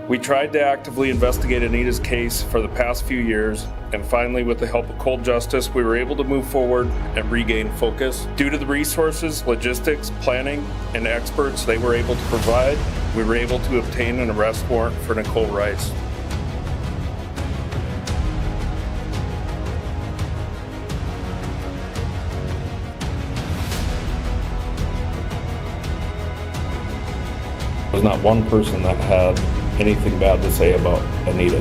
We tried to actively investigate Anita's case for the past few years, and finally, with the help of cold justice, we were able to move forward and regain focus. Due to the resources, logistics, planning, and experts they were able to provide, we were able to obtain an arrest warrant for Nichole Rice. There's not one person that had anything bad to say about Anita.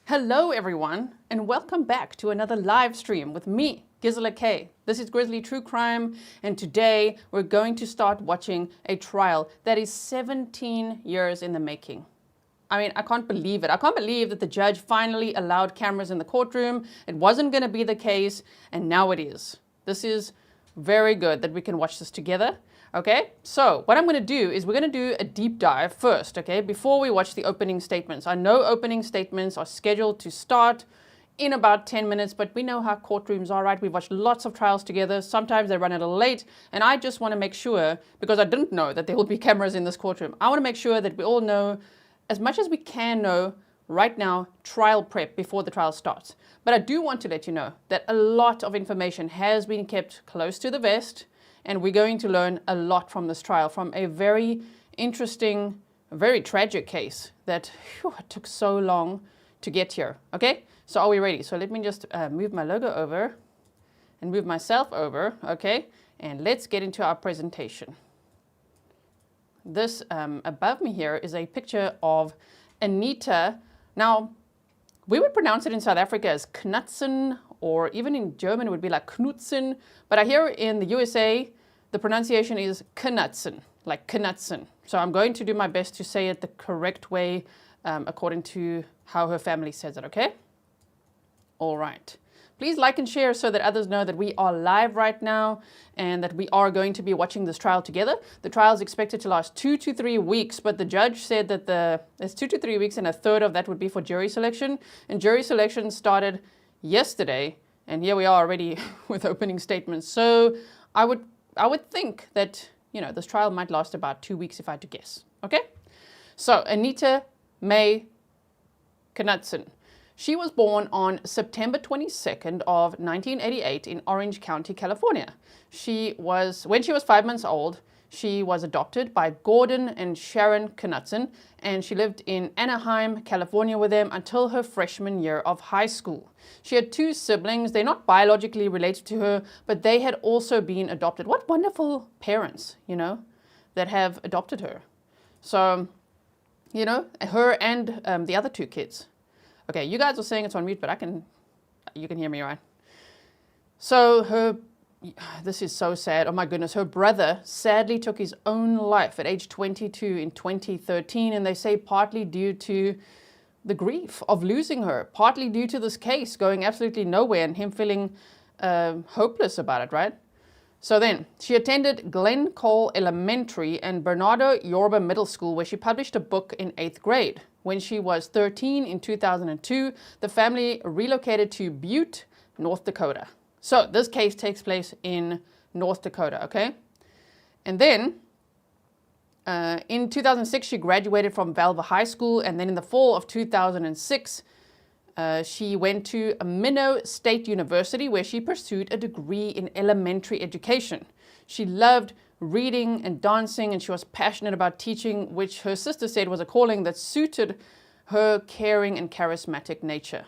Hello everyone, and welcome back to another live stream with me, Grizzly. This is Grizzly True Crime, and today we're going to start watching a trial that is 17 years in the making. I mean, I can't believe it. I can't believe that the judge finally allowed cameras in the courtroom. It wasn't going to be the case, and now it is. This is very good that we can watch this together. Okay, so what I'm going to do is we're going to do a deep dive first, okay, before we watch the opening statements. I know opening statements are scheduled to start in about 10 minutes, but we know how courtrooms are, right? We've watched lots of trials together. Sometimes they run a little late, and I just want to make sure, because I didn't know that there will be cameras in this courtroom, I want to make sure that we all know as much as we can know right now, trial prep before the trial starts. But I do want to let you know that a lot of information has been kept close to the vest, and we're going to learn a lot from this trial, from a very interesting, very tragic case that it took so long to get here. Okay, so are we ready? So let me just move my logo over and move myself over, okay, and let's get into our presentation. This above me here is a picture of Anita. Now, we would pronounce it in South Africa as Knutson, or even in German it would be like Knutson. But I hear in the USA, the pronunciation is Knutson, like Knutson. So I'm going to do my best to say it the correct way according to how her family says it, okay? All right. Please like and share so that others know that we are live right now and that we are going to be watching this trial together. The trial is expected to last 2 to 3 weeks, but the judge said that there's 2 to 3 weeks and a third of that would be for jury selection. And jury selection started yesterday, and here we are already with opening statements. So I would think that, you know, this trial might last about 2 weeks if I had to guess. Okay? So Anita May Knutson. She was born on September 22nd of 1988 in Orange County, California. When she was 5 months old, she was adopted by Gordon and Sharon Knutson, and she lived in Anaheim, California with them until her freshman year of high school. She had 2 siblings. They're not biologically related to her, but they had also been adopted. What wonderful parents, you know, that have adopted her. So, you know, her and the other 2 kids. Okay, you guys are saying it's on mute, but you can hear me, right? So this is so sad. Oh my goodness. Her brother sadly took his own life at age 22 in 2013. And they say partly due to the grief of losing her, partly due to this case going absolutely nowhere and him feeling hopeless about it, right? So then she attended Glen Cole Elementary and Bernardo Yorba Middle School, where she published a book in 8th grade. When she was 13 in 2002, the family relocated to Butte, North Dakota. So this case takes place in North Dakota, okay? And then in 2006, she graduated from Valva High School, and then in the fall of 2006, she went to Minot State University, where she pursued a degree in elementary education. She loved reading and dancing, and she was passionate about teaching, which her sister said was a calling that suited her caring and charismatic nature.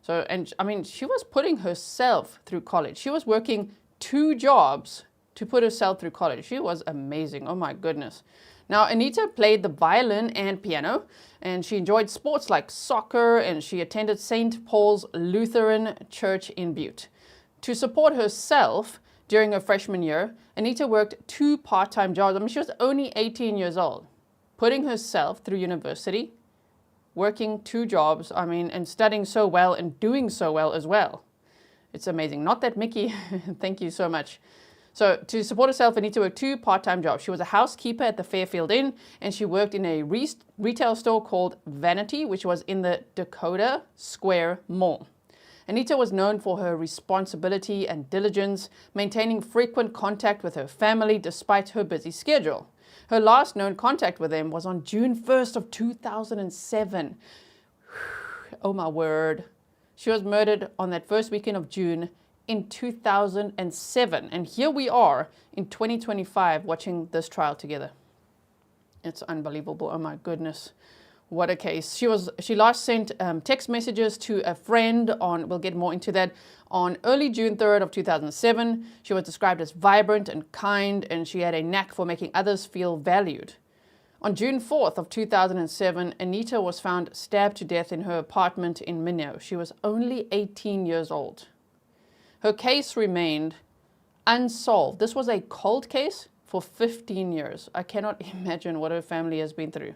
So, and I mean, she was putting herself through college. She was working 2 jobs to put herself through college. She was amazing. Oh my goodness. Now, Anita played the violin and piano, and she enjoyed sports like soccer, and she attended St. Paul's Lutheran Church in Butte. To support herself during her freshman year, Anita worked 2 part-time jobs. I mean, she was only 18 years old, putting herself through university, working 2 jobs, I mean, and studying so well and doing so well as well. It's amazing. Not that Mickey, thank you so much. So to support herself, Anita worked 2 part-time jobs. She was a housekeeper at the Fairfield Inn, and she worked in a retail store called Vanity, which was in the Dakota Square Mall. Anita was known for her responsibility and diligence, maintaining frequent contact with her family despite her busy schedule. Her last known contact with them was on June 1st of 2007. Oh my word. She was murdered on that first weekend of June in 2007. And here we are in 2025 watching this trial together. It's unbelievable. Oh my goodness. What a case. She last sent text messages to a friend on, we'll get more into that, on early June 3rd of 2007. She was described as vibrant and kind, and she had a knack for making others feel valued. On June 4th of 2007, Anita was found stabbed to death in her apartment in Minot. She was only 18 years old. Her case remained unsolved. This was a cold case for 15 years. I cannot imagine what her family has been through.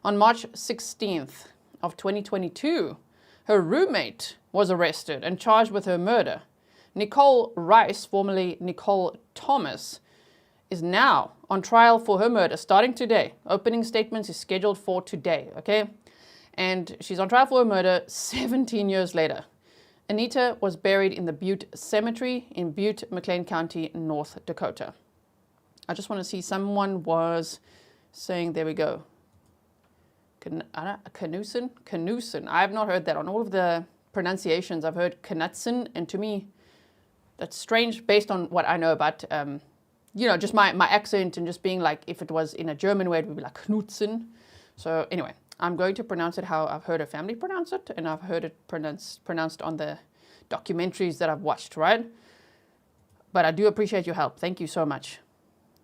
On March 16th of 2022, her roommate was arrested and charged with her murder. Nichole Rice, formerly Nichole Thomas, is now on trial for her murder starting today. Opening statements is scheduled for today, okay? And she's on trial for her murder 17 years later. Anita was buried in the Butte Cemetery in Butte, McLean County, North Dakota. I just want to see, someone was saying, there we go. Knutson. I have not heard that. On all of the pronunciations, I've heard Knutson, and to me, that's strange based on what I know about, just my accent and just being like, if it was in a German way, it would be like Knutson. So anyway, I'm going to pronounce it how I've heard a family pronounce it, and I've heard it pronounced on the documentaries that I've watched, right? But I do appreciate your help. Thank you so much.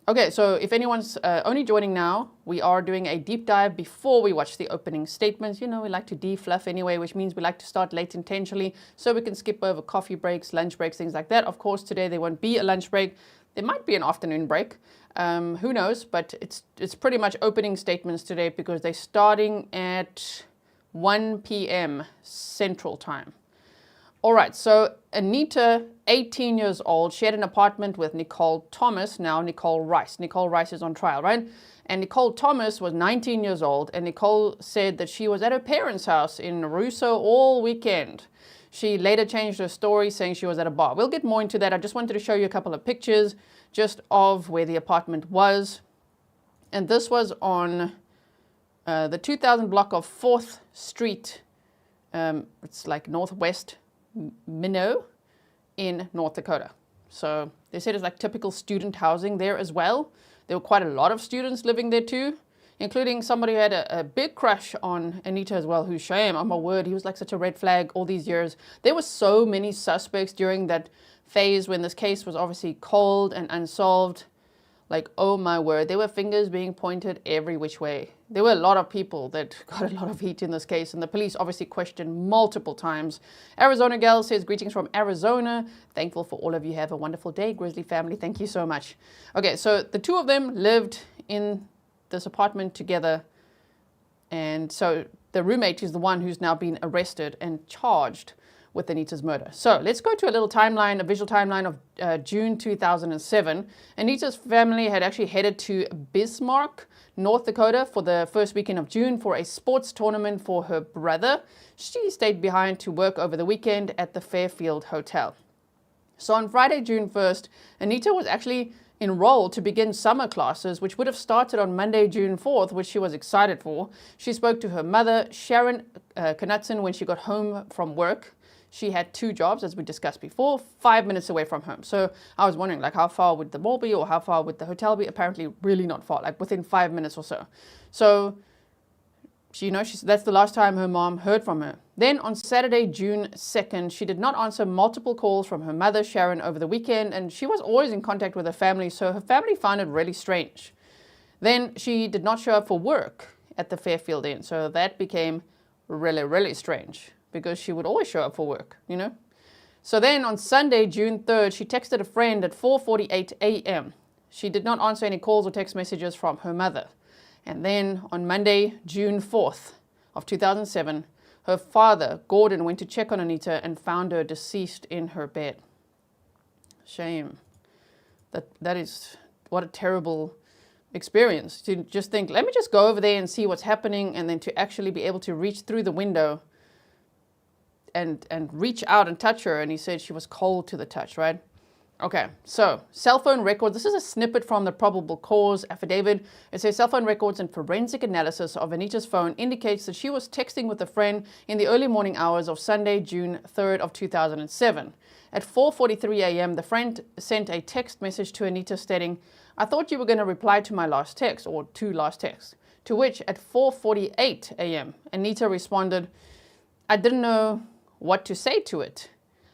Okay, so if anyone's only joining now, we are doing a deep dive before we watch the opening statements. You know, we like to defluff anyway, which means we like to start late intentionally so we can skip over coffee breaks, lunch breaks, things like that. Of course, today there won't be a lunch break. There might be an afternoon break. Who knows? But it's pretty much opening statements today because they're starting at 1 p.m. Central Time. All right, so Anita, 18 years old, she had an apartment with Nichole Thomas, now Nichole Rice. Nichole Rice is on trial, right? And Nichole Thomas was 19 years old, and Nichole said that she was at her parents' house in Russo all weekend. She later changed her story, saying she was at a bar. We'll get more into that. I just wanted to show you a couple of pictures just of where the apartment was. And this was on the 2000 block of 4th Street. It's like northwest Minot in North Dakota. So they said it's like typical student housing there as well. There were quite a lot of students living there too, including somebody who had a big crush on Anita as well, who's shame, oh my word, he was like such a red flag all these years. There were so many suspects during that phase when this case was obviously cold and unsolved. Like, oh my word, there were fingers being pointed every which way. There were a lot of people that got a lot of heat in this case, and the police obviously questioned multiple times. Arizona Gal says, greetings from Arizona. Thankful for all of you. Have a wonderful day, Grizzly family. Thank you so much. Okay, so the two of them lived in this apartment together, and so the roommate is the one who's now been arrested and charged with Anita's murder. So let's go to a little timeline, a visual timeline of June 2007. Anita's family had actually headed to Bismarck, North Dakota for the first weekend of June for a sports tournament for her brother. She stayed behind to work over the weekend at the Fairfield Hotel. So on Friday, June 1st, Anita was actually enrolled to begin summer classes, which would have started on Monday, June 4th, which she was excited for. She spoke to her mother, Sharon Knutson, when she got home from work. She had two jobs, as we discussed before, 5 minutes away from home. So I was wondering, like, how far would the mall be or how far would the hotel be? Apparently really not far, like within 5 minutes or so. So that's the last time her mom heard from her. Then on Saturday, June 2nd, she did not answer multiple calls from her mother, Sharon, over the weekend, and she was always in contact with her family, so her family found it really strange. Then she did not show up for work at the Fairfield Inn, so that became really, really strange, because she would always show up for work, you know? So then on Sunday, June 3rd, she texted a friend at 4:48 a.m. She did not answer any calls or text messages from her mother. And then on Monday, June 4th of 2007, her father, Gordon, went to check on Anita and found her deceased in her bed. Shame. That is, what a terrible experience to just think, let me just go over there and see what's happening, and then to actually be able to reach through the window and reach out and touch her, and he said she was cold to the touch, right? Okay, so cell phone records. This is a snippet from the probable cause affidavit. It says cell phone records and forensic analysis of Anita's phone indicates that she was texting with a friend in the early morning hours of Sunday, June 3rd of 2007. At 4:43 a.m., the friend sent a text message to Anita stating, "I thought you were going to reply to my last text," or two last texts. To which at 4:48 a.m., Anita responded, "I didn't know what to say to it."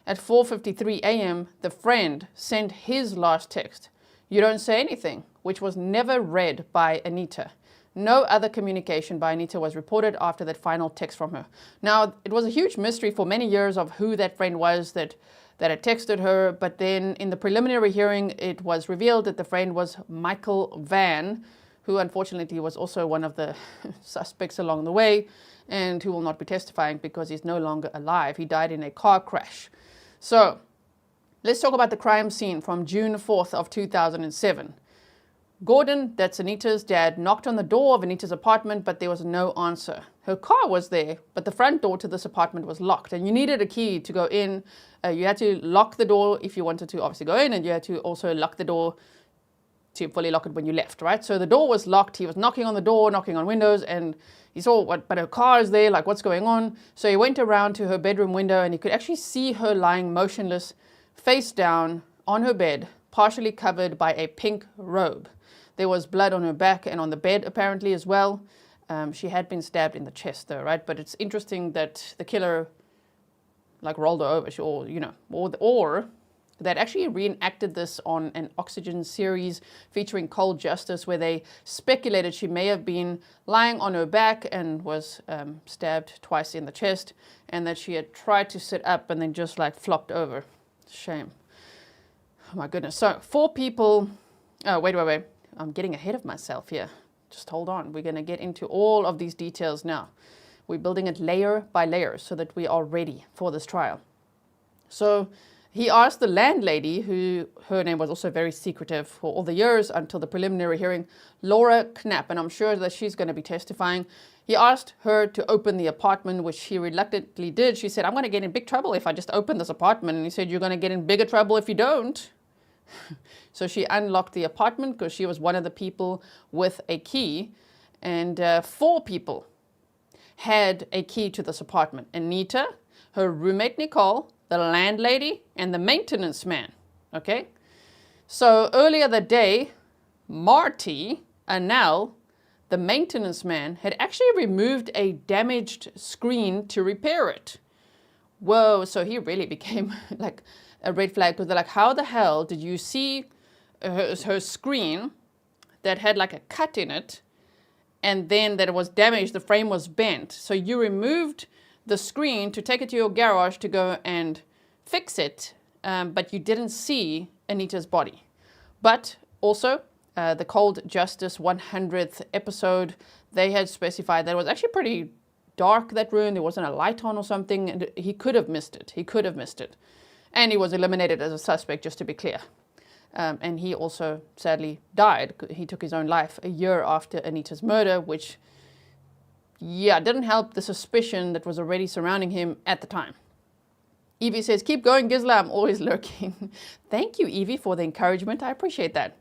At 4:53 a.m., the friend sent his last text, "You don't say anything," which was never read by Anita. No other communication by Anita was reported after that final text from her. Now, it was a huge mystery for many years of who that friend was that had texted her, but then in the preliminary hearing, it was revealed that the friend was Michael Van, who unfortunately was also one of the suspects along the way, and who will not be testifying because he's no longer alive. He died in a car crash. So, let's talk about the crime scene from June 4th of 2007. Gordon, that's Anita's dad, knocked on the door of Anita's apartment, but there was no answer. Her car was there, but the front door to this apartment was locked, and you needed a key to go in. You had to lock the door if you wanted to obviously go in, and you had to also lock the door to fully lock it when you left, right? So the door was locked. He was knocking on the door, knocking on windows, and he saw but her car is there, like what's going on? So he went around to her bedroom window, and he could actually see her lying motionless, face down on her bed, partially covered by a pink robe. There was blood on her back and on the bed apparently as well. She had been stabbed in the chest though, right? But it's interesting that the killer like rolled her over, or that actually reenacted this on an Oxygen series featuring Cold Justice, where they speculated she may have been lying on her back and was stabbed twice in the chest, and that she had tried to sit up and then just like flopped over. Shame. Oh my goodness. So 4 people. Oh, wait. I'm getting ahead of myself here. Just hold on. We're going to get into all of these details now. We're building it layer by layer so that we are ready for this trial. So he asked the landlady, who her name was also very secretive for all the years until the preliminary hearing, Laura Knapp, and I'm sure that she's going to be testifying. He asked her to open the apartment, which she reluctantly did. She said, "I'm going to get in big trouble if I just open this apartment." And he said, "You're going to get in bigger trouble if you don't." So she unlocked the apartment because she was one of the people with a key. And 4 people had a key to this apartment. Anita, her roommate Nichole, the landlady, and the maintenance man. Okay? So earlier that day, Marty Anel, the maintenance man, had actually removed a damaged screen to repair it. Whoa, so he really became like a red flag, because they're like, how the hell did you see her screen that had like a cut in it, and then that it was damaged, the frame was bent. So you removed the screen to take it to your garage to go and fix it, but you didn't see Anita's body. But also, the Cold Justice 100th episode, they had specified that it was actually pretty dark, that room. There wasn't a light on or something, and he could have missed it. And he was eliminated as a suspect, just to be clear. And he also sadly died. He took his own life a year after Anita's murder, which, didn't help the suspicion that was already surrounding him at the time. Evie says, "Keep going, Gisela, I'm always lurking." Thank you, Evie, for the encouragement. I appreciate that.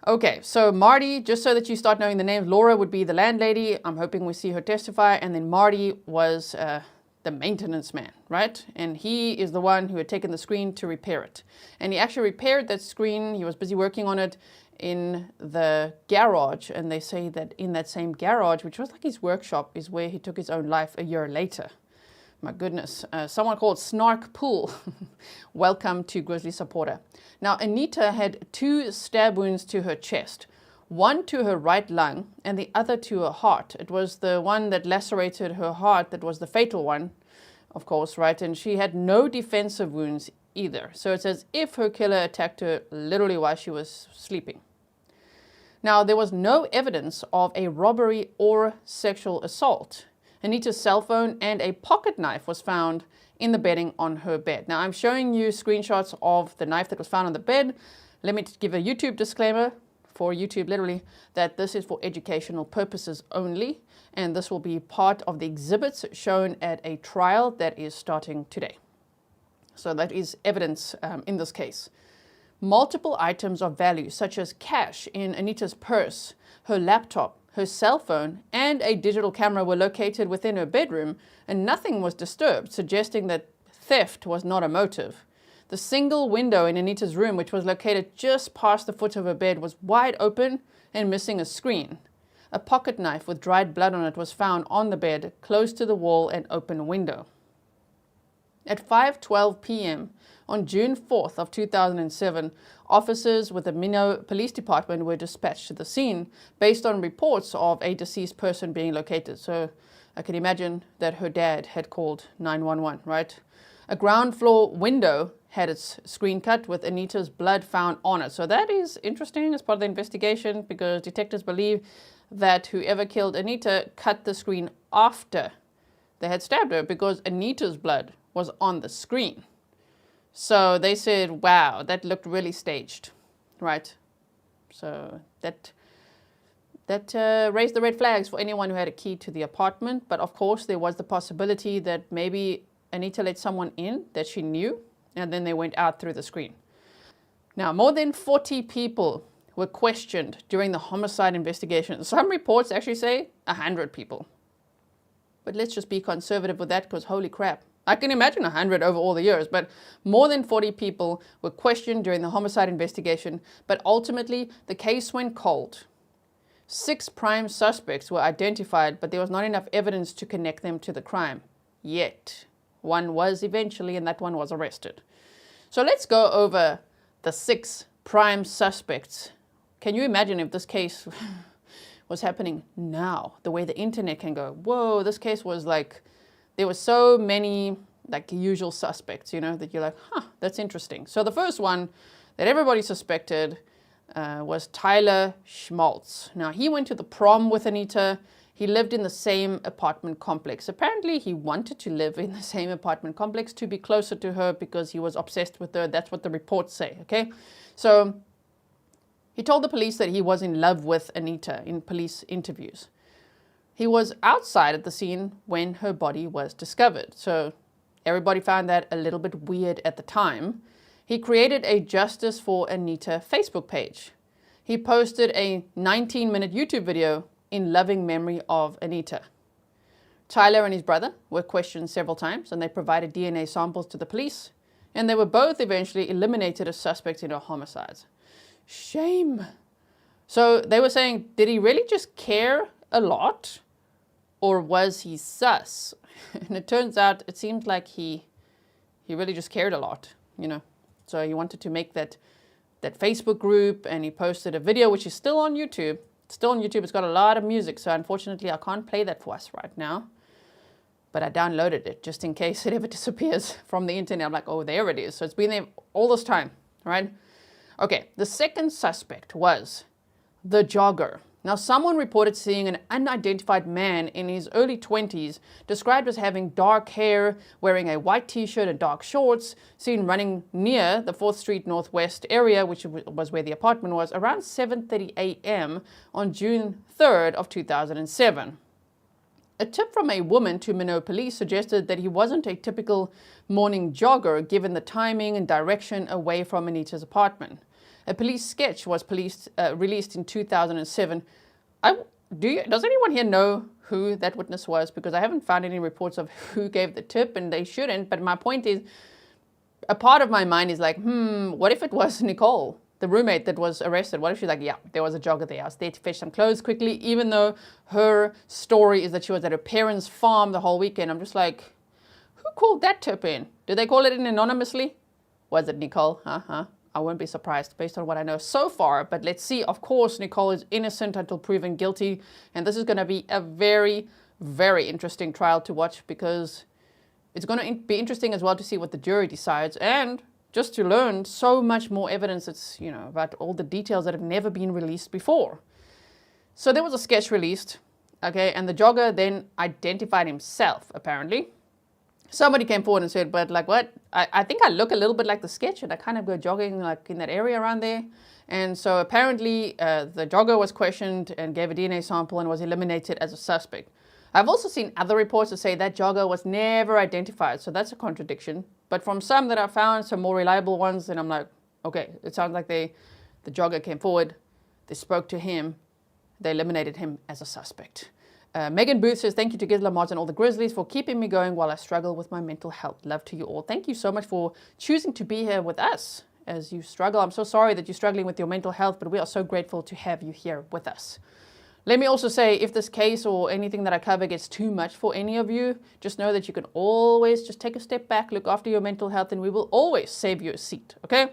Okay, so Marty, just so that you start knowing the names, Laura would be the landlady. I'm hoping we see her testify. And then Marty was the maintenance man, right? And he is the one who had taken the screen to repair it. And he actually repaired that screen. He was busy working on it in the garage. And they say that in that same garage, which was like his workshop, is where he took his own life a year later. My goodness. Someone called Snark Pool. Welcome to Grizzly Supporter. Now, Anita had 2 stab wounds to her chest. One to her right lung and the other to her heart. It was the one that lacerated her heart that was the fatal one, of course, right? And she had no defensive wounds either. So it's as if her killer attacked her literally while she was sleeping. Now, there was no evidence of a robbery or sexual assault. Anita's cell phone and a pocket knife was found in the bedding on her bed. Now, I'm showing you screenshots of the knife that was found on the bed. Let me give a YouTube disclaimer for YouTube, literally, that this is for educational purposes only, and this will be part of the exhibits shown at a trial that is starting today. So that is evidence in this case. Multiple items of value, such as cash in Anita's purse, her laptop, her cell phone, and a digital camera were located within her bedroom, and nothing was disturbed, suggesting that theft was not a motive. The single window in Anita's room, which was located just past the foot of her bed, was wide open and missing a screen. A pocket knife with dried blood on it was found on the bed, close to the wall and open window. At 5:12 p.m. on June 4th of 2007, officers with the Minot Police Department were dispatched to the scene based on reports of a deceased person being located. So I can imagine that her dad had called 911, right? A ground floor window had its screen cut with Anita's blood found on it. So that is interesting as part of the investigation, because detectives believe that whoever killed Anita cut the screen after they had stabbed her, because Anita's blood was on the screen. So they said, wow, that looked really staged, right? So that raised the red flags for anyone who had a key to the apartment. But of course, there was the possibility that maybe Anita let someone in that she knew, and then they went out through the screen. Now, more than 40 people were questioned during the homicide investigation. Some reports actually say 100 people. But let's just be conservative with that, because holy crap. I can imagine 100 over all the years, but more than 40 people were questioned during the homicide investigation, but ultimately the case went cold. 6 prime suspects were identified, but there was not enough evidence to connect them to the crime. Yet, one was eventually, and that one was arrested. So let's go over the 6 prime suspects. Can you imagine if this case was happening now? The way the internet can go, whoa, this case was like, there were so many like usual suspects, you know, that you're like, that's interesting. So the first one that everybody suspected was Tyler Schmaltz. Now, he went to the prom with Anita. He lived in the same apartment complex. Apparently, he wanted to live in the same apartment complex to be closer to her because he was obsessed with her. That's what the reports say, okay? So he told the police that he was in love with Anita in police interviews. He was outside at the scene when her body was discovered. So everybody found that a little bit weird at the time. He created a Justice for Anita Facebook page. He posted a 19-minute YouTube video in loving memory of Anita. Tyler and his brother were questioned several times, and they provided DNA samples to the police, and they were both eventually eliminated as suspects in her homicides. Shame. So they were saying, did he really just care a lot, or was he sus? And it turns out, it seems like he really just cared a lot, you know. So he wanted to make that Facebook group, and he posted a video, which is still on YouTube. It's still on YouTube. It's got a lot of music, so unfortunately I can't play that for us right now. But I downloaded it just in case it ever disappears from the internet. I'm like, oh, there it is. So it's been there all this time, right? Okay, the second suspect was the jogger. Now, someone reported seeing an unidentified man in his early 20s, described as having dark hair, wearing a white t-shirt and dark shorts, seen running near the 4th Street Northwest area, which was where the apartment was, around 7:30 a.m. on June 3rd of 2007. A tip from a woman to Minot Police suggested that he wasn't a typical morning jogger, given the timing and direction away from Anita's apartment. A police sketch was released in 2007. Does anyone here know who that witness was? Because I haven't found any reports of who gave the tip, and they shouldn't. But my point is, a part of my mind is like, what if it was Nichole, the roommate that was arrested? What if she's like, yeah, there was a jogger there. I was there to fetch some clothes quickly, even though her story is that she was at her parents' farm the whole weekend. I'm just like, who called that tip in? Did they call it in anonymously? Was it Nichole? I won't be surprised based on what I know so far, but let's see. Of course, Nichole is innocent until proven guilty, and this is going to be a very, very interesting trial to watch, because it's going to be interesting as well to see what the jury decides, and just to learn so much more evidence that's, you know, about all the details that have never been released before. So there was a sketch released, okay, and the jogger then identified himself, apparently. Somebody came forward and said, but like what? I think I look a little bit like the sketch, and I kind of go jogging like in that area around there. And so apparently the jogger was questioned and gave a DNA sample and was eliminated as a suspect. I've also seen other reports that say that jogger was never identified, so that's a contradiction. But from some that I found, some more reliable ones, and I'm like, okay, it sounds like the jogger came forward, they spoke to him, they eliminated him as a suspect. Megan Booth says, thank you to Grizzly Mods and all the Grizzlies for keeping me going while I struggle with my mental health. Love to you all. Thank you so much for choosing to be here with us as you struggle. I'm so sorry that you're struggling with your mental health, but we are so grateful to have you here with us. Let me also say, if this case or anything that I cover gets too much for any of you, just know that you can always just take a step back, look after your mental health, and we will always save you a seat, okay?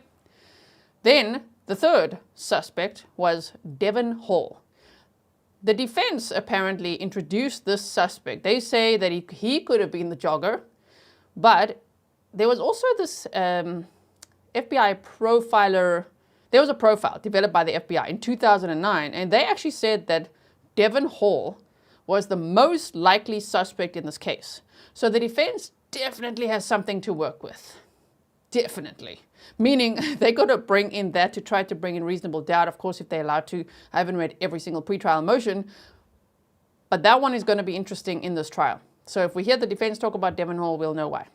Then the third suspect was Devon Hall. The defense apparently introduced this suspect. They say that he could have been the jogger, but there was also this FBI profiler. There was a profile developed by the FBI in 2009, and they actually said that Devon Hall was the most likely suspect in this case. So the defense definitely has something to work with. Definitely. Meaning they got to bring in that to try to bring in reasonable doubt, of course, if they're allowed to. I haven't read every single pretrial motion, but that one is going to be interesting in this trial. So if we hear the defense talk about Devon Hall, we'll know why.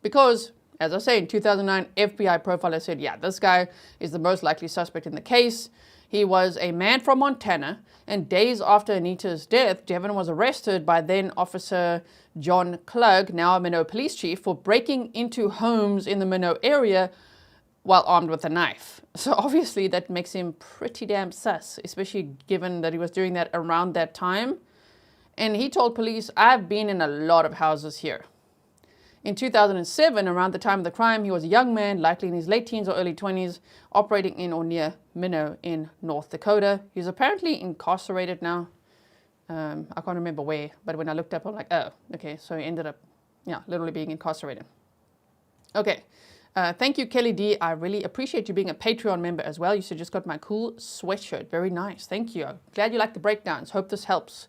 Because, as I say, in 2009, FBI profiler said, yeah, this guy is the most likely suspect in the case. He was a man from Montana, and days after Anita's death, Devon was arrested by then Officer John Klug, now a Minot Police chief, for breaking into homes in the Minot area while armed with a knife. So obviously that makes him pretty damn sus, especially given that he was doing that around that time. And he told police, I've been in a lot of houses here. In 2007, around the time of the crime, he was a young man, likely in his late teens or early 20s, operating in or near Minot in North Dakota. He's apparently incarcerated now. I can't remember where, but when I looked up, I'm like, oh, okay, so he ended up, literally being incarcerated. Okay, thank you, Kelly D. I really appreciate you being a Patreon member as well. You just got my cool sweatshirt. Very nice. Thank you. Glad you like the breakdowns. Hope this helps.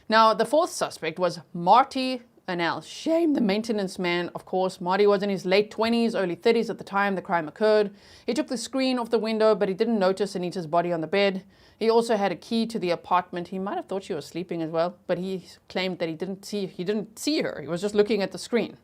Now, the fourth suspect was Marty Anel. Shame the maintenance man, of course. Marty was in his late 20s, early 30s at the time the crime occurred. He took the screen off the window, but he didn't notice Anita's body on the bed. He also had a key to the apartment. He might have thought she was sleeping as well, but he claimed that he didn't see her. He was just looking at the screen.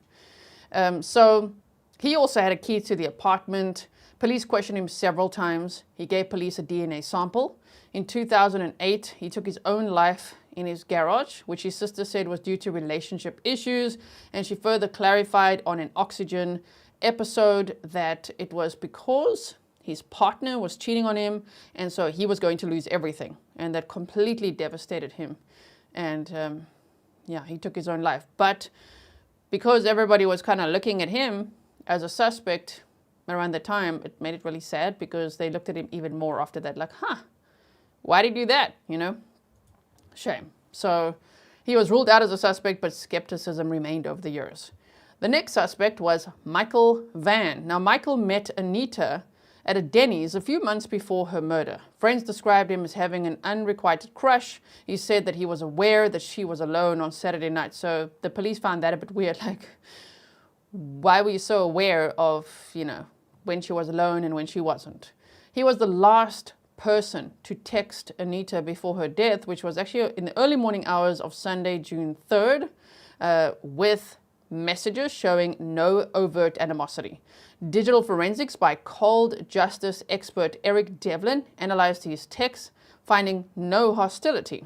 So he also had a key to the apartment. Police questioned him several times. He gave police a DNA sample. In 2008, he took his own life in his garage, which his sister said was due to relationship issues, and she further clarified on an Oxygen episode that it was because his partner was cheating on him, and so he was going to lose everything, and that completely devastated him. And he took his own life. But because everybody was kind of looking at him as a suspect around the time, it made it really sad, because they looked at him even more after that, like, why did you do that, Shame. So he was ruled out as a suspect, but skepticism remained over the years. The next suspect was Michael Van. Now, Michael met Anita at a Denny's a few months before her murder. Friends described him as having an unrequited crush. He said that he was aware that she was alone on Saturday night. So the police found that a bit weird. Like, why were you so aware of, when she was alone and when she wasn't? He was the last person to text Anita before her death, which was actually in the early morning hours of Sunday, June 3rd, with messages showing no overt animosity. Digital forensics by cold justice expert Eric Devlin analyzed his texts, finding no hostility.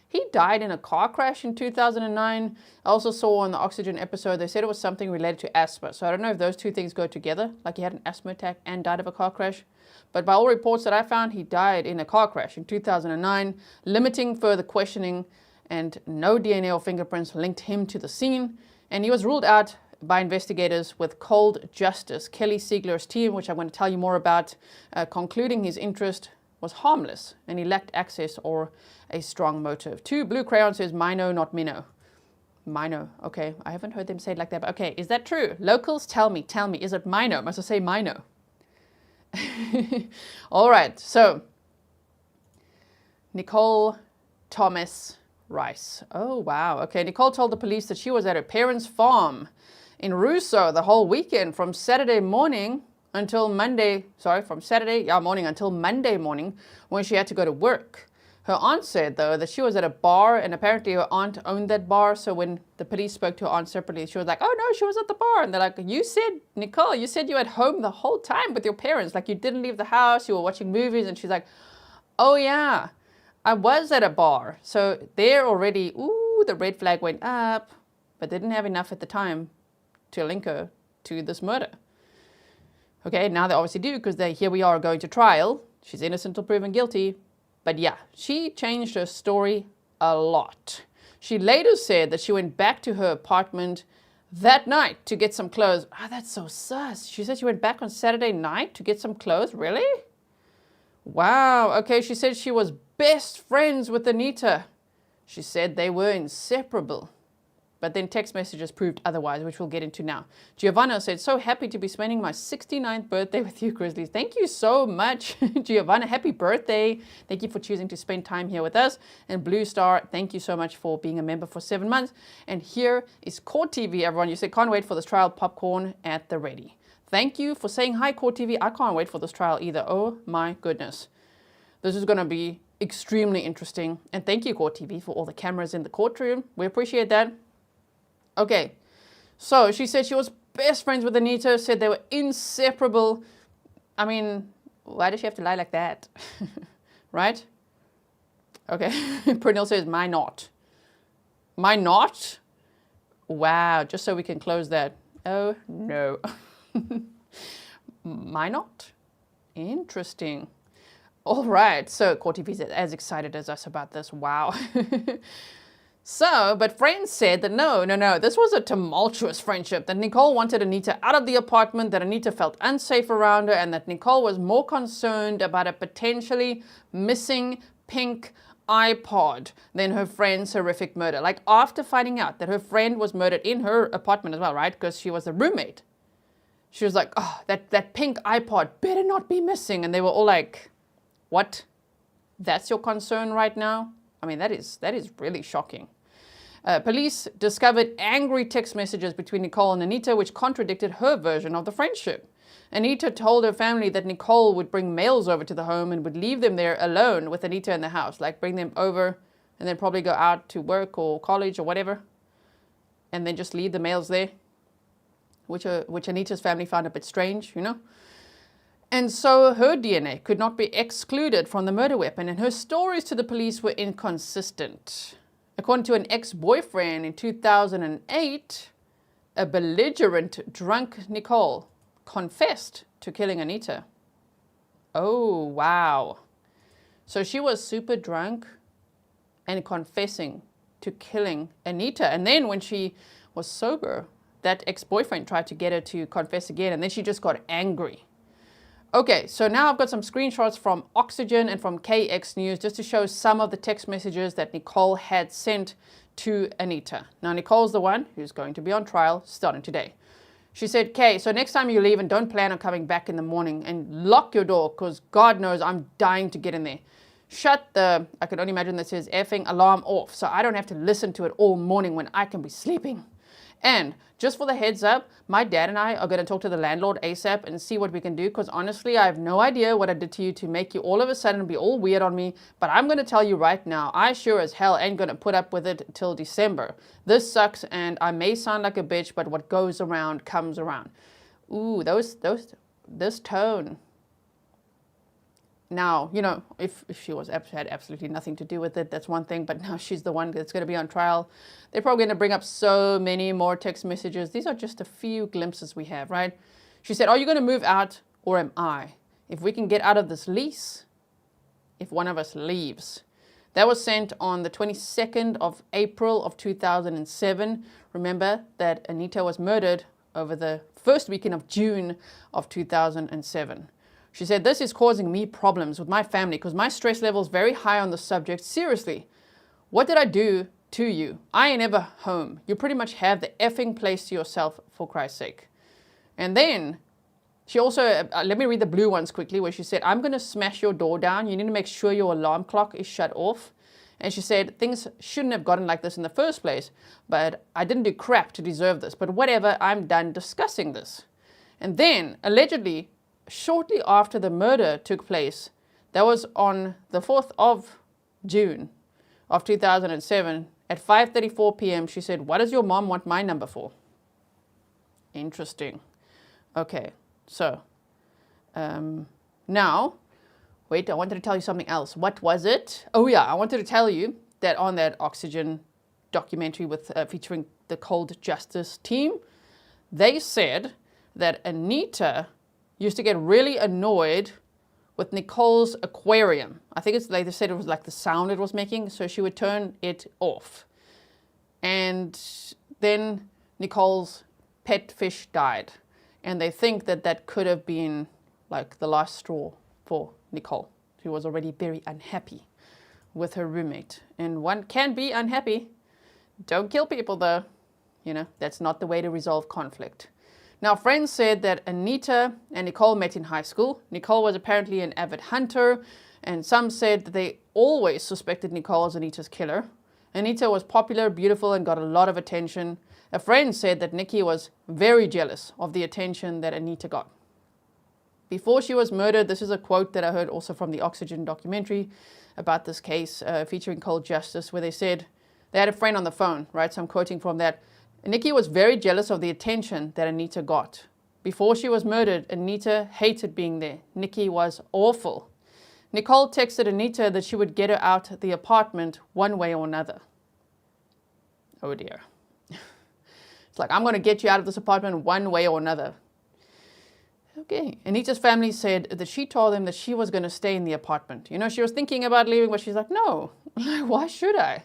He died in a car crash in 2009. I also saw on the Oxygen episode, they said it was something related to asthma. So I don't know if those two things go together, like he had an asthma attack and died of a car crash. But by all reports that I found, he died in a car crash in 2009, limiting further questioning, and no DNA or fingerprints linked him to the scene. And he was ruled out by investigators with cold justice. Kelly Siegler's team, which I'm going to tell you more about, concluding his interest was harmless and he lacked access or a strong motive. 2 Blue Crayon says Minot, not Minot. Minot, okay. I haven't heard them say it like that, but okay. Is that true? Locals, tell me, is it Minot? Must I say Minot? All right, so Nichole Thomas Rice. Oh, wow. Okay, Nichole told the police that she was at her parents' farm in Russo the whole weekend from Saturday morning until from Saturday morning until Monday morning when she had to go to work. Her aunt said, though, that she was at a bar, and apparently her aunt owned that bar. So when the police spoke to her aunt separately, she was like, oh no, she was at the bar. And they're like, Nichole, you said you were at home the whole time with your parents. Like, you didn't leave the house, you were watching movies. And she's like, oh yeah, I was at a bar. So there already, the red flag went up, but they didn't have enough at the time to link her to this murder. Okay, now they obviously do, because here we are going to trial. She's innocent until proven guilty. But yeah, she changed her story a lot. She later said that she went back to her apartment that night to get some clothes. That's so sus. She said she went back on Saturday night to get some clothes. Really? Wow. Okay, she said she was best friends with Anita. She said they were inseparable. But then text messages proved otherwise, which we'll get into now. Giovanna said, so happy to be spending my 69th birthday with you, Grizzly. Thank you so much, Giovanna. Happy birthday. Thank you for choosing to spend time here with us. And Blue Star, thank you so much for being a member for 7 months. And here is Court TV, everyone. You said, can't wait for this trial, popcorn at the ready. Thank you for saying hi, Court TV. I can't wait for this trial either. Oh my goodness. This is going to be extremely interesting. And thank you, Court TV, for all the cameras in the courtroom. We appreciate that. Okay, so she said she was best friends with Anita, said they were inseparable. I mean, why does she have to lie like that? Right? Okay, Pernil says, my not. My not? Wow, just so we can close that. Oh, no. My not? Interesting. All right, so Court TV is as excited as us about this. Wow. So, but friends said that no, this was a tumultuous friendship, that Nichole wanted Anita out of the apartment, that Anita felt unsafe around her, and that Nichole was more concerned about a potentially missing pink iPod than her friend's horrific murder. Like, after finding out that her friend was murdered in her apartment as well, right? Because she was a roommate. She was like, oh, that pink iPod better not be missing. And they were all like, what? That's your concern right now? I mean, that is really shocking. Police discovered angry text messages between Nichole and Anita, which contradicted her version of the friendship. Anita told her family that Nichole would bring males over to the home and would leave them there alone with Anita in the house, like bring them over and then probably go out to work or college or whatever, and then just leave the males there, which Anita's family found a bit strange, you know. And so her DNA could not be excluded from the murder weapon, and her stories to the police were inconsistent. According to an ex-boyfriend in 2008, a belligerent, drunk Nichole confessed to killing Anita. Oh, wow. So she was super drunk and confessing to killing Anita. And then when she was sober, that ex-boyfriend tried to get her to confess again, and then she just got angry. Okay, so now I've got some screenshots from Oxygen and from KX News just to show some of the text messages that Nichole had sent to Anita. Now, Nicole's the one who's going to be on trial starting today. She said, Kay, so next time you leave, and don't plan on coming back in the morning, and lock your door, because God knows I'm dying to get in there. Shut the, I can only imagine that says effing alarm off, so I don't have to listen to it all morning when I can be sleeping. And just for the heads up, my dad and I are going to talk to the landlord ASAP and see what we can do, because honestly, I have no idea what I did to you to make you all of a sudden be all weird on me. But I'm going to tell you right now, I sure as hell ain't going to put up with it till December. This sucks, and I may sound like a bitch, but what goes around comes around. Ooh, this tone. Now, you know, if she had absolutely nothing to do with it, that's one thing. But now she's the one that's going to be on trial. They're probably going to bring up so many more text messages. These are just a few glimpses we have, right? She said, are you going to move out or am I? If we can get out of this lease, if one of us leaves. That was sent on the 22nd of April of 2007. Remember that Anita was murdered over the first weekend of June of 2007. She said, this is causing me problems with my family because my stress level is very high on the subject. Seriously, what did I do to you? I ain't ever home. You pretty much have the effing place to yourself, for Christ's sake. And then she also, let me read the blue ones quickly, where she said, I'm going to smash your door down. You need to make sure your alarm clock is shut off. And she said, things shouldn't have gotten like this in the first place, but I didn't do crap to deserve this. But whatever, I'm done discussing this. And then, allegedly, shortly after the murder took place, that was on the 4th of June of 2007, at 5:34 p.m., she said, "What does your mom want my number for?" Interesting. Okay, so now, wait, I wanted to tell you something else. What was it? Oh yeah, I wanted to tell you that on that Oxygen documentary with featuring the Cold Justice team, they said that Anita used to get really annoyed with Nichole's aquarium. I think they said it was like the sound it was making, so she would turn it off. And then Nichole's pet fish died. And they think that that could have been like the last straw for Nichole. She was already very unhappy with her roommate. And one can be unhappy. Don't kill people though. You know, that's not the way to resolve conflict. Now, friends said that Anita and Nichole met in high school. Nichole was apparently an avid hunter, and some said that they always suspected Nichole as Anita's killer. Anita was popular, beautiful, and got a lot of attention. A friend said that Nikki was very jealous of the attention that Anita got. Before she was murdered, this is a quote that I heard also from the Oxygen documentary about this case featuring Cold Justice, where they said they had a friend on the phone, right? So I'm quoting from that. Nikki was very jealous of the attention that Anita got. Before she was murdered, Anita hated being there. Nikki was awful. Nichole texted Anita that she would get her out the apartment one way or another. Oh dear. It's like, I'm going to get you out of this apartment one way or another. Okay. Anita's family said that she told them that she was going to stay in the apartment. You know, she was thinking about leaving, but she's like, no, why should I?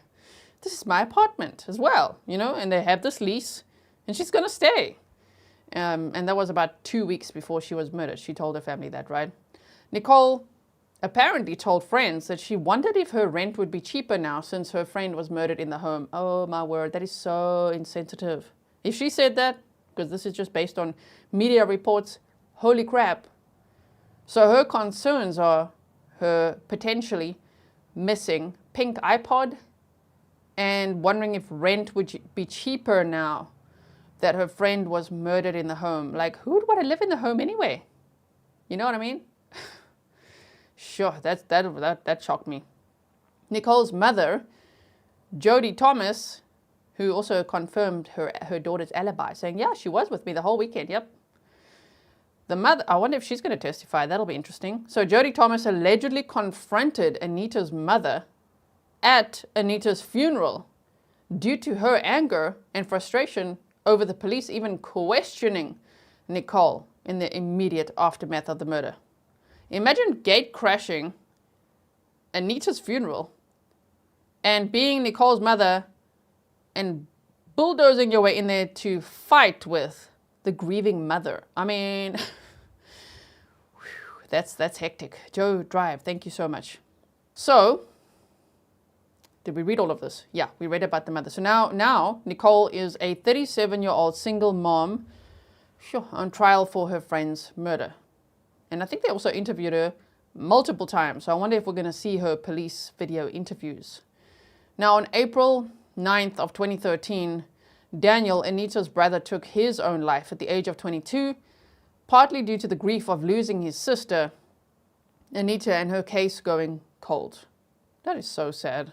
This is my apartment as well, you know, and they have this lease, and she's going to stay. And that was about 2 weeks before she was murdered. She told her family that, right? Nichole apparently told friends that she wondered if her rent would be cheaper now since her friend was murdered in the home. Oh my word, that is so insensitive. If she said that, because this is just based on media reports, holy crap. So her concerns are her potentially missing pink iPod and wondering if rent would be cheaper now that her friend was murdered in the home. Like, who would want to live in the home anyway? You know what I mean? Sure, that shocked me. Nichole's mother, Jody Thomas, who also confirmed her daughter's alibi, saying, yeah, she was with me the whole weekend, yep. The mother, I wonder if she's going to testify. That'll be interesting. So Jody Thomas allegedly confronted Anita's mother at Anita's funeral due to her anger and frustration over the police even questioning Nichole in the immediate aftermath of the murder. Imagine gate crashing Anita's funeral and being Nichole's mother and bulldozing your way in there to fight with the grieving mother. I mean, that's hectic. Joe Drive, thank you so much. So, did we read all of this? Yeah, we read about the mother. So now Nichole is a 37-year-old single mom, on trial for her friend's murder. And I think they also interviewed her multiple times. So I wonder if we're going to see her police video interviews. Now, on April 9th of 2013, Daniel, Anita's brother, took his own life at the age of 22, partly due to the grief of losing his sister, Anita, and her case going cold. That is so sad.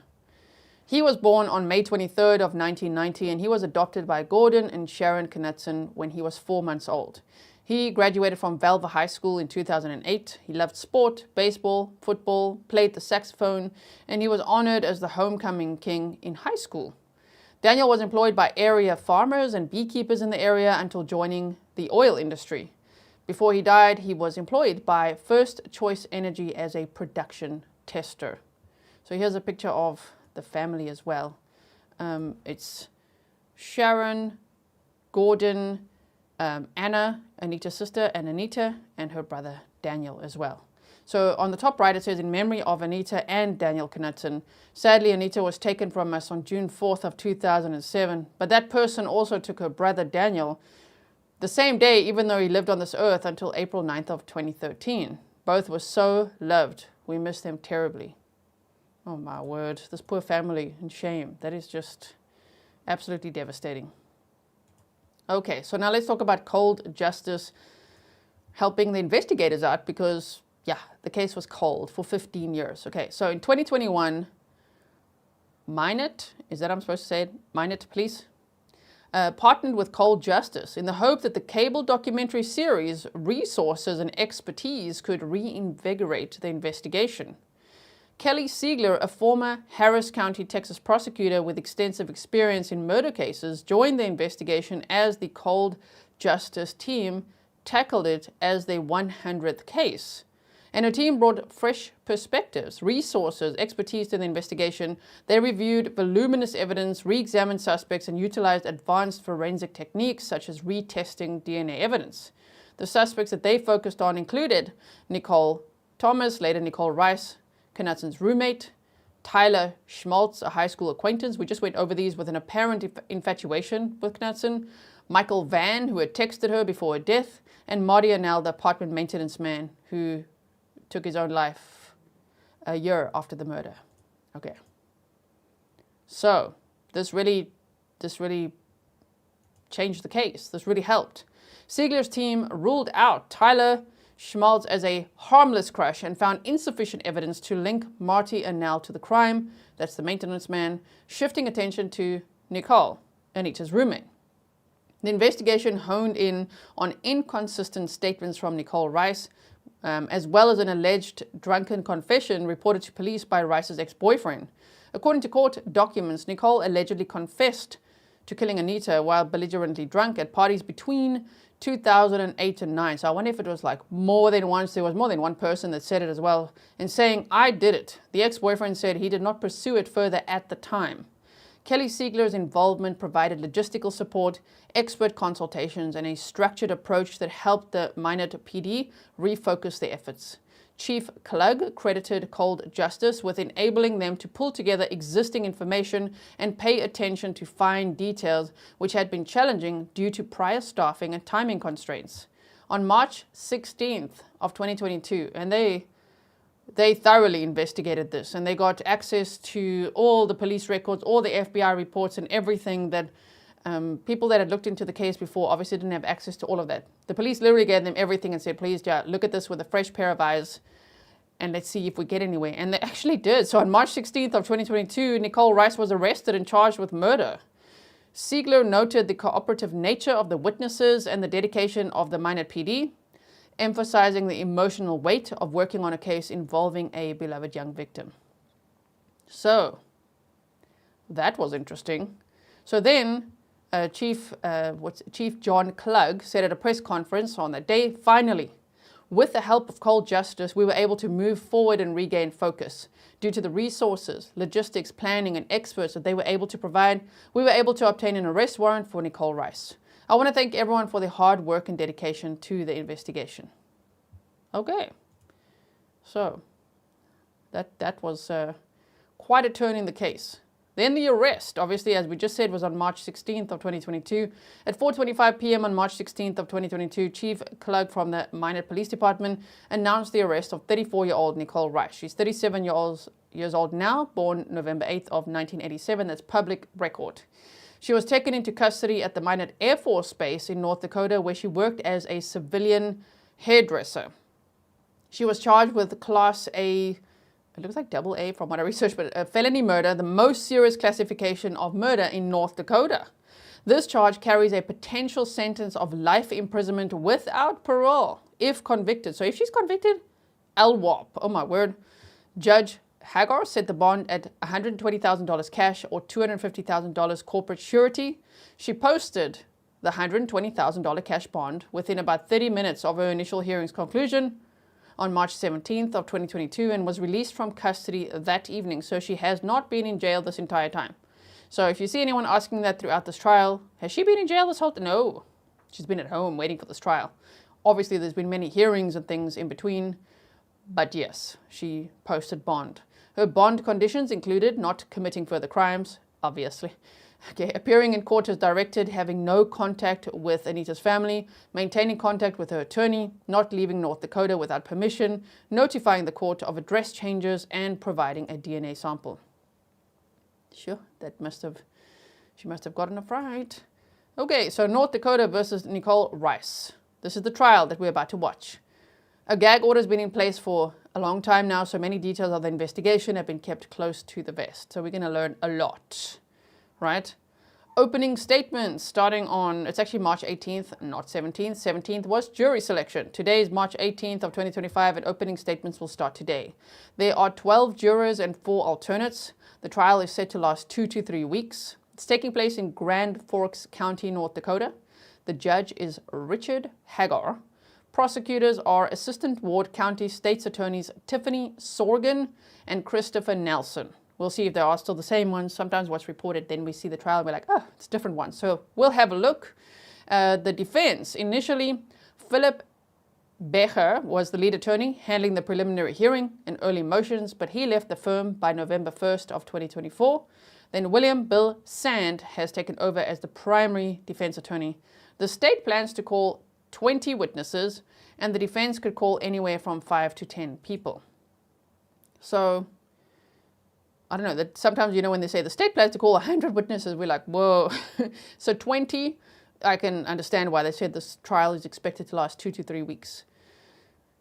He was born on May 23rd of 1990, and he was adopted by Gordon and Sharon Knutson when he was 4 months old. He graduated from Velva High School in 2008. He loved sport, baseball, football, played the saxophone, and he was honored as the homecoming king in high school. Daniel was employed by area farmers and beekeepers in the area until joining the oil industry. Before he died, he was employed by First Choice Energy as a production tester. So here's a picture of the family as well. It's Sharon, Gordon, Anna, Anita's sister, and Anita, and her brother Daniel as well. So on the top right, it says, in memory of Anita and Daniel Knutson. Sadly, Anita was taken from us on June 4th of 2007, but that person also took her brother Daniel the same day, even though he lived on this earth until April 9th of 2013. Both were so loved. We miss them terribly. Oh my word, this poor family in shame. That is just absolutely devastating. Okay, so now let's talk about cold justice. helping the investigators out because, yeah, the case was cold for 15 years. Okay, so in 2021, Minot, is that I'm supposed to say it? Minot Police, partnered with Cold Justice in the hope that the cable documentary series Resources and Expertise could reinvigorate the investigation. Kelly Siegler, a former Harris County, Texas prosecutor with extensive experience in murder cases, joined the investigation as the Cold Justice team tackled it as their 100th case. And her team brought fresh perspectives, resources, expertise to the investigation. They reviewed voluminous evidence, re-examined suspects, and utilized advanced forensic techniques such as retesting DNA evidence. The suspects that they focused on included Nichole Thomas, later Nichole Rice, Knutson's roommate, Tyler Schmaltz, a high school acquaintance. We just went over these with an apparent infatuation with Knutson. Michael Van, who had texted her before her death, and Marty Arnell, the apartment maintenance man who took his own life a year after the murder. Okay. So this really changed the case. This really helped. Siegler's team ruled out Tyler Schmaltz as a harmless crush and found insufficient evidence to link Marty Arnell to the crime. That's the maintenance man, shifting attention to Nichole, Anita's roommate. The investigation honed in on inconsistent statements from Nichole Rice, as well as an alleged drunken confession reported to police by Rice's ex-boyfriend. According to court documents, Nichole allegedly confessed to killing Anita while belligerently drunk at parties between 2008 and 9. So I wonder if it was like more than once. There was more than one person that said it as well, and saying, "I did it." The ex-boyfriend said he did not pursue it further at the time. Kelly Siegler's involvement provided logistical support, expert consultations, and a structured approach that helped the Minot PD refocus their efforts. Chief Klug credited Cold Justice with enabling them to pull together existing information and pay attention to fine details which had been challenging due to prior staffing and timing constraints. On March 16th of 2022, and they thoroughly investigated this, and they got access to all the police records, all the FBI reports, and everything that people that had looked into the case before obviously didn't have access to all of that. The police literally gave them everything and said, please, look at this with a fresh pair of eyes, and let's see if we get anywhere. And they actually did. So on March 16th of 2022, Nichole Rice was arrested and charged with murder. Siegler noted the cooperative nature of the witnesses and the dedication of the Minot PD, emphasizing the emotional weight of working on a case involving a beloved young victim. So that was interesting. So then Chief John Klug said at a press conference on that day, finally, with the help of Cold Justice, we were able to move forward and regain focus. Due to the resources, logistics, planning, and experts that they were able to provide, we were able to obtain an arrest warrant for Nichole Rice. I want to thank everyone for their hard work and dedication to the investigation. Okay, so that was quite a turn in the case. Then the arrest, obviously, as we just said, was on March 16th of 2022. At 4:25 p.m. on March 16th of 2022, Chief Klug from the Minot Police Department announced the arrest of 34-year-old Nichole Rice. She's 37 years old now, born November 8th of 1987. That's public record. She was taken into custody at the Minot Air Force Base in North Dakota, where she worked as a civilian hairdresser. She was charged with Class A, it looks like double A from what I researched, but a felony murder, the most serious classification of murder in North Dakota. This charge carries a potential sentence of life imprisonment without parole if convicted. So if she's convicted, LWOP, oh my word. Judge Hagar set the bond at $120,000 cash or $250,000 corporate surety. She posted the $120,000 cash bond within about 30 minutes of her initial hearing's conclusion on March 17th of 2022 and was released from custody that evening. So she has not been in jail this entire time. So if you see anyone asking that throughout this trial, has she been in jail this whole time? No, she's been at home waiting for this trial. Obviously, there's been many hearings and things in between, but yes, she posted bond. Her bond conditions included not committing further crimes, obviously. Okay, appearing in court as directed, having no contact with Anita's family, maintaining contact with her attorney, not leaving North Dakota without permission, notifying the court of address changes, and providing a DNA sample. Sure, she must have gotten it right. Okay, so North Dakota versus Nichole Rice. This is the trial that we're about to watch. A gag order has been in place for a long time now, so many details of the investigation have been kept close to the vest. So we're going to learn a lot, right? Opening statements starting on, it's actually March 18th, not 17th. 17th was jury selection. Today is March 18th of 2025, and opening statements will start today. There are 12 jurors and 4 alternates. The trial is set to last 2 to 3 weeks. It's taking place in Grand Forks County, North Dakota. The judge is Richard Hagar. Prosecutors are Assistant Ward County State's Attorneys Tiffany Sorgan and Christopher Nelson. We'll see if they are still the same ones. Sometimes what's reported, then we see the trial and we're like, oh, it's a different one. So we'll have a look. The defense, initially, Philip Becher was the lead attorney handling the preliminary hearing and early motions, but he left the firm by November 1st of 2024. Then William Bill Sand has taken over as the primary defense attorney. The state plans to call 20 witnesses, and the defense could call anywhere from 5 to 10 people. So, I don't know, that sometimes, when they say the state plans to call 100 witnesses, we're like, whoa. So 20, I can understand why they said this trial is expected to last 2 to 3 weeks.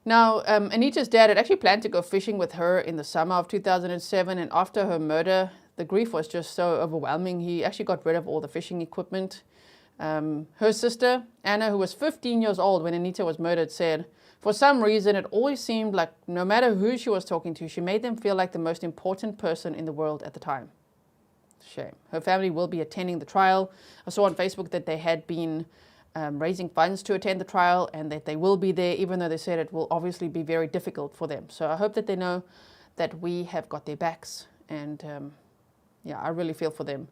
Now, Anita's dad had actually planned to go fishing with her in the summer of 2007, and after her murder, the grief was just so overwhelming. He actually got rid of all the fishing equipment. Her sister, Anna, who was 15 years old when Anita was murdered, said, for some reason, it always seemed like no matter who she was talking to, she made them feel like the most important person in the world at the time. Shame. Her family will be attending the trial. I saw on Facebook that they had been raising funds to attend the trial and that they will be there, even though they said it will obviously be very difficult for them. So I hope that they know that we have got their backs. And yeah, I really feel for them.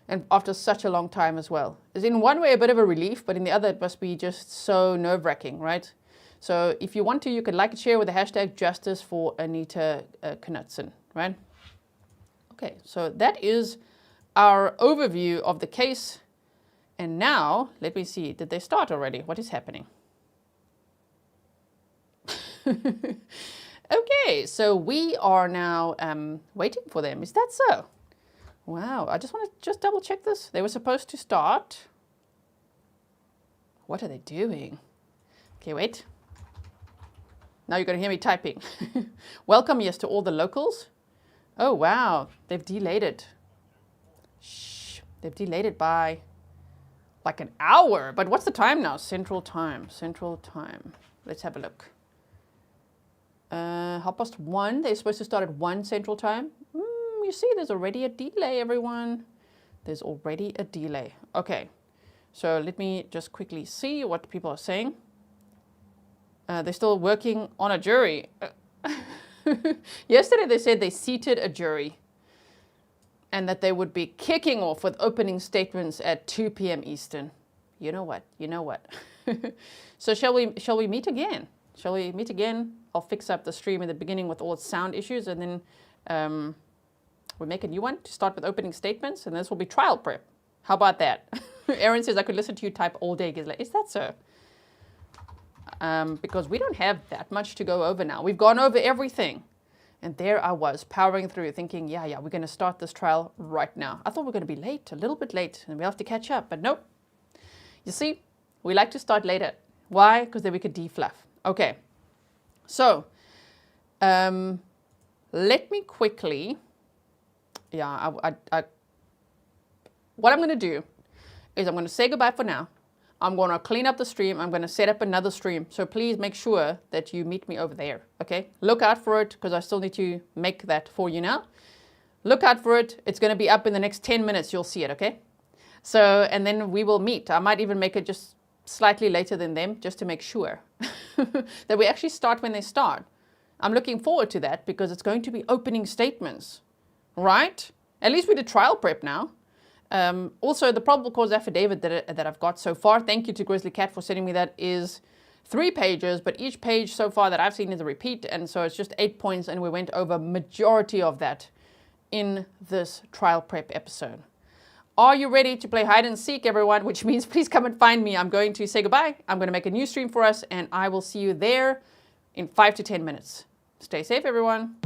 And after such a long time as well. It's in one way a bit of a relief, but in the other it must be just so nerve-wracking, right? So if you want to, you can like and share with the hashtag Justice for Anita Knutson, right? Okay, so that is our overview of the case. And now, let me see, did they start already? What is happening? Okay, so we are now waiting for them. Is that so? Wow, I just want to just double check this. They were supposed to start. What are they doing? Okay, wait. Now you're going to hear me typing. Welcome, yes, to all the locals. Oh, wow, they've delayed it. Shh, they've delayed it by like an hour. But what's the time now? Central time, Central time. Let's have a look. 1:30. They're supposed to start at 1 Central time. You see, there's already a delay, everyone. There's already a delay. Okay, so let me just quickly see what people are saying. They're still working on a jury. Yesterday they said they seated a jury and that they would be kicking off with opening statements at 2 p.m. Eastern. You know what? You know what? So shall we meet again? Shall we meet again? I'll fix up the stream in the beginning with all its sound issues, and then we'll make a new one to start with opening statements, and this will be trial prep. How about that? Aaron says, I could listen to you type all day, Grizzly. Is that so? Because we don't have that much to go over now. We've gone over everything. And there I was, powering through, thinking, yeah, we're going to start this trial right now. I thought we were going to be late, a little bit late, and we'll have to catch up. But nope. You see, we like to start later. Why? Because then we could defluff. Okay. So, let me quickly... Yeah, what I'm going to do is I'm going to say goodbye for now. I'm going to clean up the stream. I'm going to set up another stream. So please make sure that you meet me over there, okay? Look out for it because I still need to make that for you now. Look out for it. It's going to be up in the next 10 minutes. You'll see it, okay? So, and then we will meet. I might even make it just slightly later than them just to make sure that we actually start when they start. I'm looking forward to that because it's going to be opening statements. Right? At least we did trial prep now. Also, the probable cause affidavit that I've got so far, thank you to Grizzly Cat for sending me that, is 3 pages, but each page so far that I've seen is a repeat, and so it's just 8 points, and we went over majority of that in this trial prep episode. Are you ready to play hide and seek, everyone? Which means please come and find me. I'm going to say goodbye. I'm going to make a new stream for us, and I will see you there in 5 to 10 minutes. Stay safe, everyone.